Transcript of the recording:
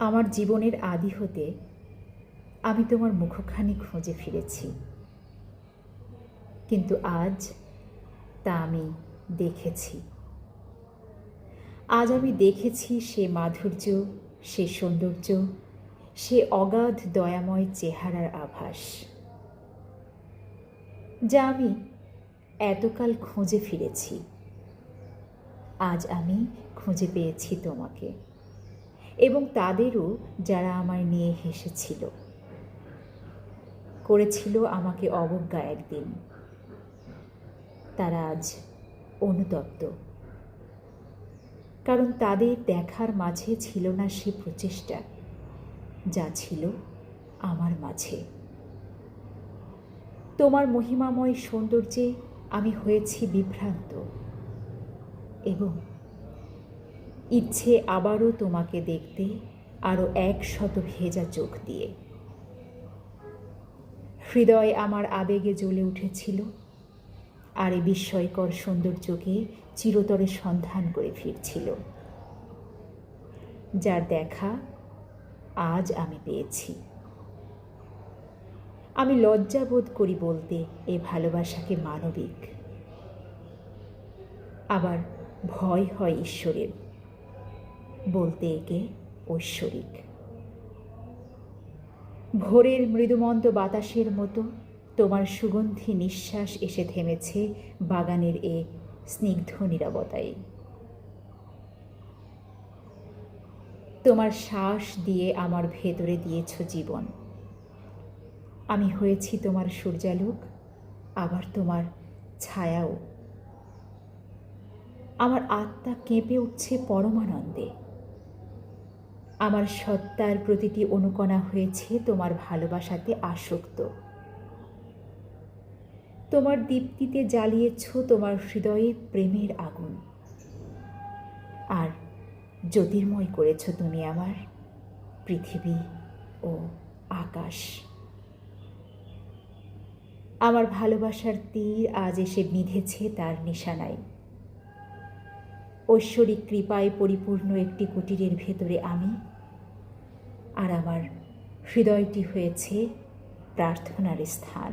আমার জীবনের আদি হতে আমি তোমার মুখখানি খুঁজে ফিরেছি, কিন্তু আজ তা আমি দেখেছি। আজ আমি দেখেছি সে মাধুর্য, সে সৌন্দর্য, সে অগাধ দয়াময় চেহারার আভাস, যা আমি এতকাল খুঁজে ফিরেছি। আজ আমি খুঁজে পেয়েছি তোমাকে, এবং তাদেরও যারা আমায় নিয়ে হেসেছিল, করেছিল আমাকে অবজ্ঞা একদিন। তারা আজ অনুতপ্ত, কারণ তাদের দেখার মাঝে ছিল না সে প্রচেষ্টা যা ছিল আমার মাঝে। তোমার মহিমাময় সৌন্দর্যে আমি হয়েছি বিভ্রান্ত, এবং ইচ্ছে আবারও তোমাকে দেখতে আরও 100 ভেজা চোখ দিয়ে। হৃদয় আমার আবেগে জ্বলে উঠেছিল, আর এই বিস্ময়কর সৌন্দর্যকে চিরতরে সন্ধান করে ফিরছিল, যার দেখা আজ আমি পেয়েছি। আমি লজ্জা বোধ করি বলতে এ ভালোবাসাকে মানবিক, আবার ভয় হয় ঈশ্বরের বলতে একে ঐশ্বরিক। ভোরের মৃদুমন্দ বাতাসের মতো তোমার সুগন্ধি নিঃশ্বাস এসে থেমেছে বাগানের এ স্নিগ্ধ নীরবতায়। তোমার শ্বাস দিয়ে আমার ভেতরে দিয়েছ জীবন। আমি হয়েছি তোমার সূর্যালোক, আবার তোমার ছায়াও। আমার আত্মা কেঁপে উঠছে পরমানন্দে। আমার সত্তার প্রতিটি অনুকণা হয়েছে তোমার ভালোবাসাতে আসক্ত। তোমার দীপ্তিতে জ্বালিয়েছ তোমার হৃদয়ে প্রেমের আগুন, আর জ্যোতির্ময় করেছ তুমি আমার পৃথিবী ও আকাশ। আমার ভালোবাসার তীর আজ এসে বিঁধেছে তার নিশানায়। ঐশ্বরিক কৃপায় পরিপূর্ণ একটি কুটিরের ভেতরে আমি, আর আমার হৃদয়টি হয়েছে প্রার্থনার স্থান।